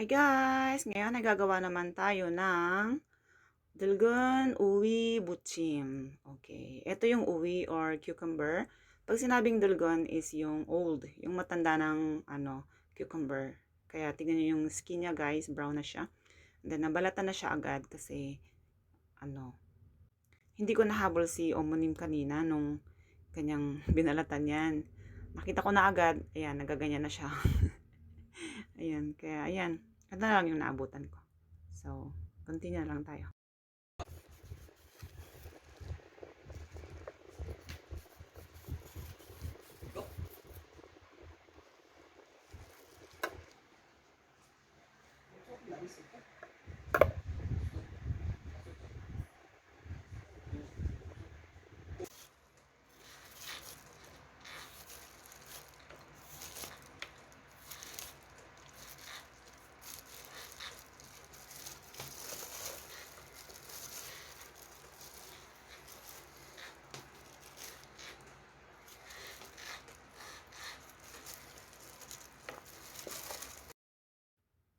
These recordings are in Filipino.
Hi guys! Ngayon nagagawa naman tayo ng dalgон uwi buchim. Okay. Ito yung uwi or cucumber. Pag sinabing dalgон is yung old, yung matanda ng cucumber. Kaya tingnan nyo yung skin niya guys, brown na siya. And then nabalatan na siya agad kasi hindi ko nahabol si Omonim kanina nung kanyang binalatan yan. Nakita ko na agad, ayan, nagaganyan na siya. Ayan, kaya ayan. Ito na lang yung naabutan ko. So, continue lang tayo.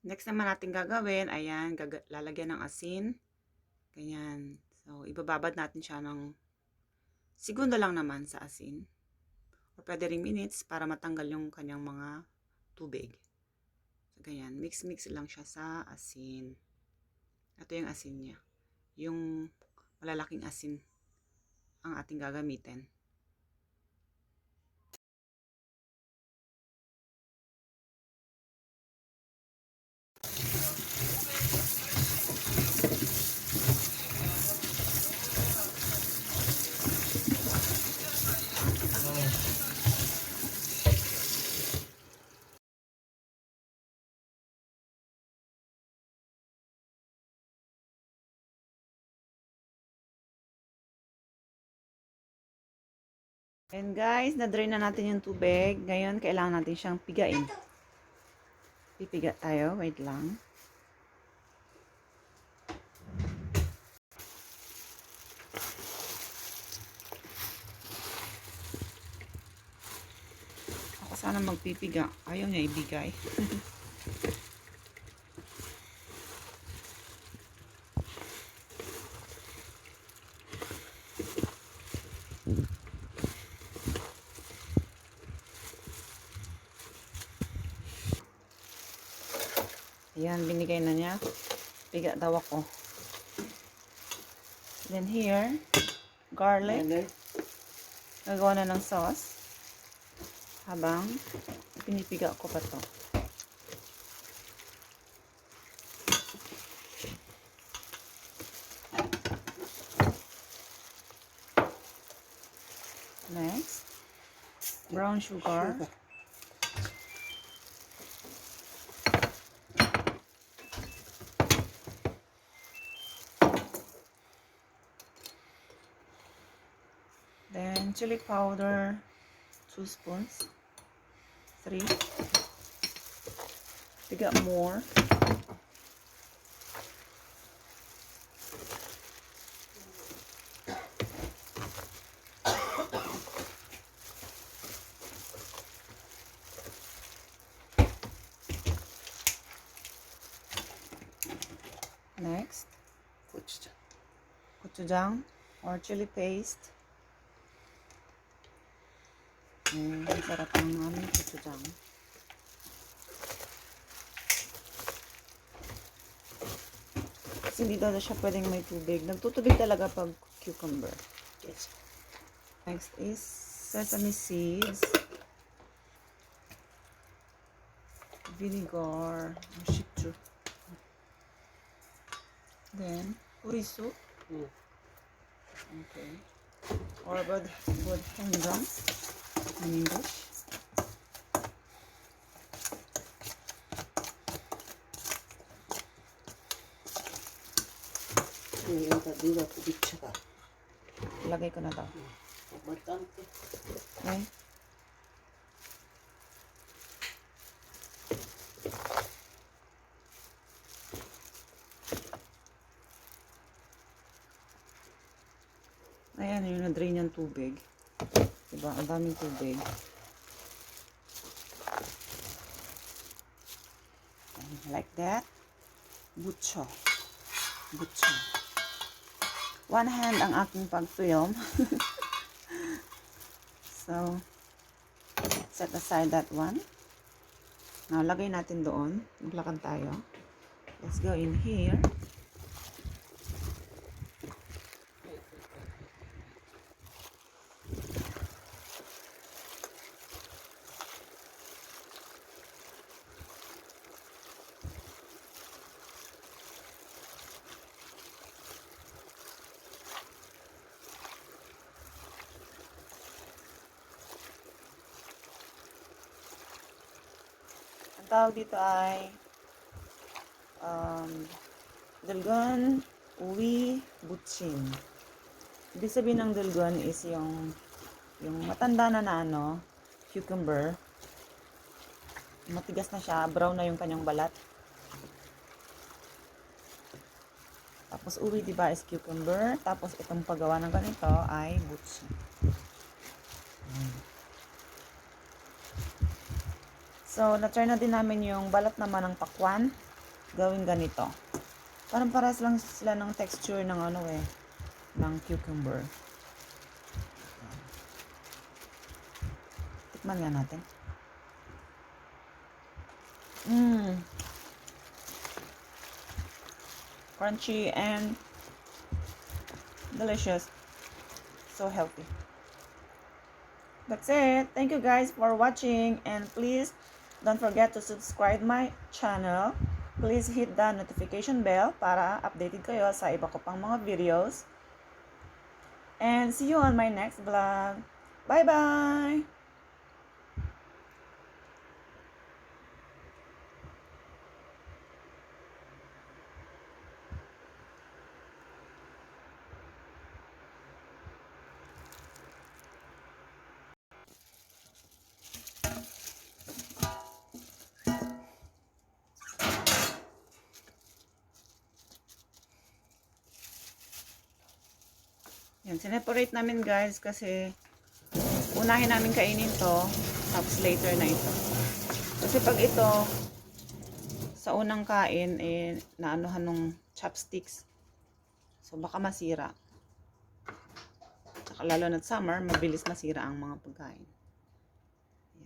Next naman natin gagawin, ayan, lalagyan ng asin. Ganyan. So, ibababad natin siya ng segundo lang naman sa asin. O pwede ring minutes para matanggal yung kanyang mga tubig. So, ganyan. Mix-mix lang siya sa asin. Ito yung asin niya. Yung malalaking asin ang ating gagamitin. And guys, na-drain na natin yung tubig. Ngayon, kailangan natin siyang pigain. Pipiga tayo. Wait lang. Ako sana magpipiga. Ayaw niya ibigay. Ayan, binigay na niya. Piga daw ako. Then here, garlic. Nagawa na ng sauce. Habang pinipiga ko pa to. Next, brown sugar. Then chili powder, 2 spoons. 3. Piga more. Next, gochujang or chili paste. Sarap ng aming gochujang. Kasi hindi daw siya pwedeng may tubig. Nagtutubig talaga pag cucumber. Yes. Next is sesame seeds. Vinegar. Shichu. Then, burisu. Okay. Or bodhendrum in English. Lagay ko na daw. Okay. Ayan, yung na-drain yung tubig. Diba? Ang daming tubig. like that. Butcho. Butcho. One hand ang aking pag-film. So, set aside that one. Now, lagay natin doon. Maglakad tayo. Let's go in here. Ang tawag dito ay dulgon, uwi, butsin. Ibig sabihin ng dulgon is yung matanda na ano, cucumber. Matigas na siya, brown na yung kanyang balat. Tapos uwi, diba, is cucumber. Tapos itong paggawa ng ganito ay butsin. So, na-try na din namin yung balat naman ng pakwan. Gawin ganito. Parang paras lang sila ng texture ng ano ng cucumber. Tikman nga natin. Crunchy and delicious. So healthy. That's it. Thank you guys for watching, and please don't forget to subscribe my channel. Please hit the notification bell para updated kayo sa iba ko pang mga videos. And see you on my next vlog. Bye-bye! Yan, sineparate namin guys kasi unahin namin kainin to, tapos later na ito. Kasi pag ito, sa unang kain, naanuhan ng chopsticks. So, baka masira. Saka lalo na summer, mabilis masira ang mga pagkain.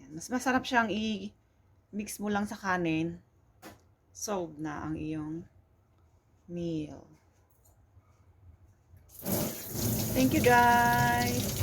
Yan. Mas masarap siyang i-mix mo lang sa kanin. Solved na ang iyong meal. Thank you guys!